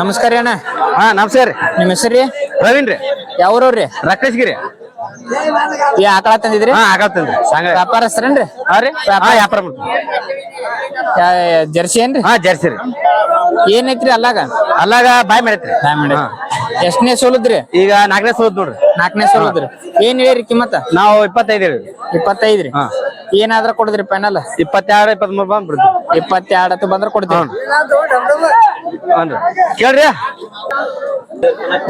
ನಮಸ್ಕಾರ ಅಣ್ಣ. ಹಾ ನಮಸ್ಕಾರ ರೀ. ನಿಮ್ಮ ಹೆಸರು ರೀ? ಪ್ರವೀಣ್ ರೀ. ಯಾವ್ರವ್ರಿ? ರಕ್ತೇಶ್ಗಿರಿ. ಈ ಆಕಳ ತಂದಿದ್ರಿ? ಹಾ ಆಗತ್ತಂದ್ರಿ. ವ್ಯಾಪಾರಸ್ಥರೇನ್ರಿ? ಹಾ ರೀ. ವ್ಯಾಪಾರ ಜರ್ಸಿ ಏನ್ರಿ? ಹಾ ಜರ್ಸಿ ರೀ. ಏನೈತ್ರಿ ಅಲ್ಲಾಗ? ಅಲ್ಲಾಗ ಬಾಯ್ ಮಾಡೈತ್ರಿ. ಎಷ್ಟನೇ ಸೋಲದ್ರಿ? ಈಗ 4ನೇ ಸೋಲದ್ ನೋಡ್ರಿ. 4ನೇ ಸೋಲದ್ರಿ. ಏನ್ ಹೇಳಿರಿ ಕಿಮ್ಮತ್ತ? ನಾವು 25 ರೀ. 25 ರೀ. ಏನಾದ್ರ ಕೊಡದ್ರಿ ಫೈನಲ್? 22 23 ಬಂದ್ ಬಿಡ್ತೀವಿ. 22 ಬಂದ್ರ ಕೊಡ್ತೀವಿ. ಕೇಳ್ರಿ.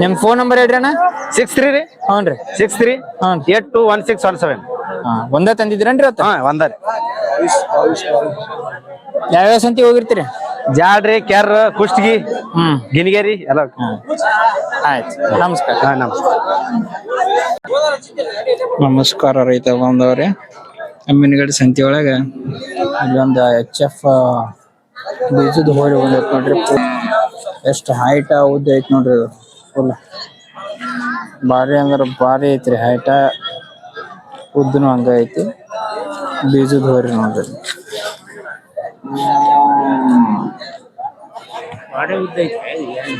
ನಿಮ್ ಫೋನ್ ನಂಬರ್ ಹೇಳ್ರಿ ಅಣ್ಣ. 63 ರೀ. ಹ್ಞೂನ್ರಿ. 63 821617. ಒಂದೇ ತಂದಿದ್ರೇನ್ರಿ ಇವತ್ತು? ಹಾ ಒಂದ ರೀ. ಯಾವ್ಯಾವ ಸಂತಿ ಹೋಗಿರ್ತೀರಿ? ಜಾಡ್ರಿ, ಕೆರ್, ಕುಷ್ಟಗಿ, ಗಿನಿಗೇರಿ ಎಲ್ಲ. ಆಯ್ತು, ನಮಸ್ಕಾರ. ಹಾ ನಮಸ್ಕಾರ. ನಮಸ್ಕಾರ ರೈತ ಬಾಂಧವರೇ. ಅಮ್ಮಿನಗಡಿ ಸಂತಿ ಒಳಗ ಇಲ್ಲೊಂದು HF ಬೀಜದ ಹೋರಿ ಬಂದೈತಿ ನೋಡ್ರಿ. ಎಷ್ಟು ಹೈಟ್ ಉದ್ದ ಐತಿ ನೋಡ್ರಿ. ಫುಲ್ ಭಾರಿ ಅಂದ್ರ ಭಾರಿ ಐತ್ರಿ. ಹೈಟ ಉದ್ದನು ಹಂಗ ಐತಿ. ಬೀಜದ ಹೋರಿ ನೋಡ್ರಿ.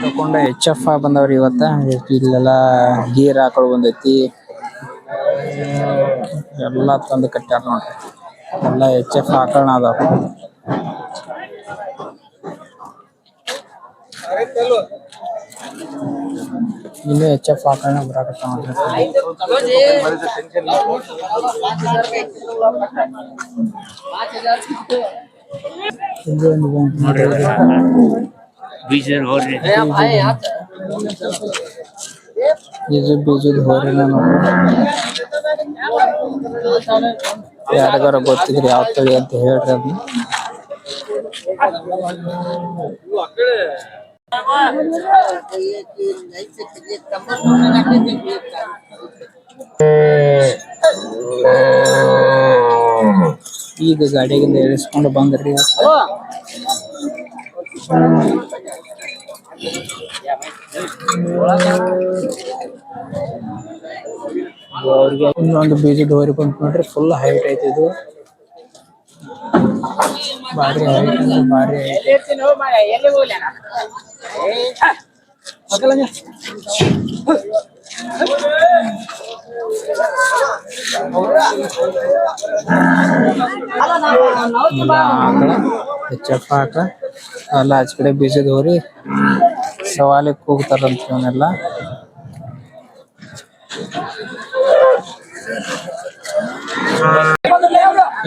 ತಕೊಂಡ HF ಬಂದವ್ರಿ ಇವತ್ತ. ಇಲ್ಲೆಲ್ಲ ಗೀರ್ ಆಕಳು ಬಂದೈತಿ. ಎಲ್ಲಾ ತಂದು ಕಟ್ಟ್ಯಾರ ನೋಡ್ರಿ. ಎಲ್ಲ HF ಆಕಳನ ಅದಾವ. ಇಲ್ಲಿ HF ಆಕಳನ ಬರಾಕತ್ತಾವ ನೋಡ್ರಿ. ಬೀಜದ ಹೋರಿನ ನೋಡ್ರಿ. ಯಾರಿಗಾರ ಗೊತ್ತಿದ್ರಿ ಯಾವ ತಳಿ ಅಂತ ಹೇಳ್ರಿ ಅದನ್ನ. ಈಗ ಗಾಡಿಯಾಗಿಂದ ಇಳಿಸ್ಕೊಂಡು ಬಂದ್ರಿ. ಇನ್ನೊಂದು ಬೀಜದ ಹೋರಿ ಬಂತು ನೋಡ್ರಿ. ಫುಲ್ ಹೈಟ್ ಐತಿ ಇದು. ಭಾರಿ ಹೈಟ್ ಅಂದ್ರೆ ಭಾರಿ ಹೈಟ್. HF ಆಕಳ ಎಲ್ಲ ಆಚ ಕಡೆ ಬೀಜದ ಹೋರಿ ಸವಾಲಿಗೆ ಕೂಗ್ತಾರಂತ ಇವನ್ನೆಲ್ಲ.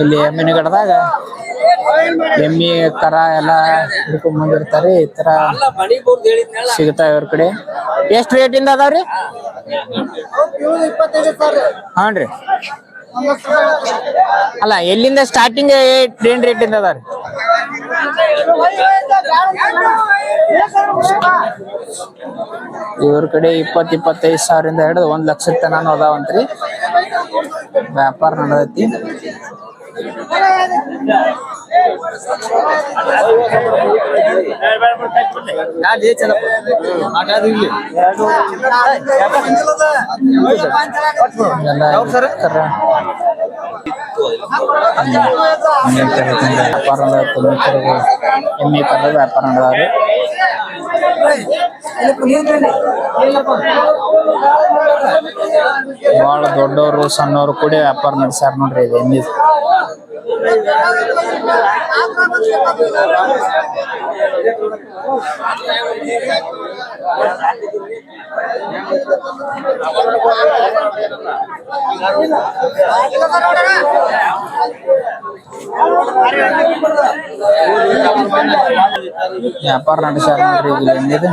ಇಲ್ಲಿ ಎಮ್ಮಿನಗಡದಾಗ ಎಮ್ಮಿ ಕರ ಎಲ್ಲ ಹಿಡ್ಕೊಂಡ್ ಬಂದಿರ್ತಾರೆ. ಈ ತರ ಸಿಗ್ತಾವ ಇವ್ರ ಕಡೆ. ಎಷ್ಟ್ ರೇಟ್ ಇಂದ ಅದಾವ್ರಿ? ಹಾನ್ರಿ. ಅಲ್ಲ ಎಲ್ಲಿಂದ ಸ್ಟಾರ್ಟಿಂಗ್ ಏನ್ ರೇಟ್ ಇಂದ ಅದಾವ್ರಿ? ಇವ್ರ ಕಡೆ 20-25 ಸಾವಿರದಿಂದ ಹಿಡಿದು 1 ಲಕ್ಷದ ತನಕ ಅದಾವಂತ್ರಿ. ವ್ಯಾಪಾರ ನಡೆದೈತಿ. ಎಮ್ಮೆ ಕರ ವ್ಯಾಪಾರ ನಡೆದಾವ್ರಿ. ಬಹಳ ದೊಡ್ಡವರು ಸಣ್ಣವರು ಕೂಡ ವ್ಯಾಪಾರ ನಡೆಸ್ಯಾರ ನೋಡ್ರಿ. ಇದು ಎಮ್ಮೆ ವ್ಯಾಪಾರ ನಡೆಸ್ಯಾರ ನೋಡ್ರಿ. ಈಗ ಎಮ್ಮಿದು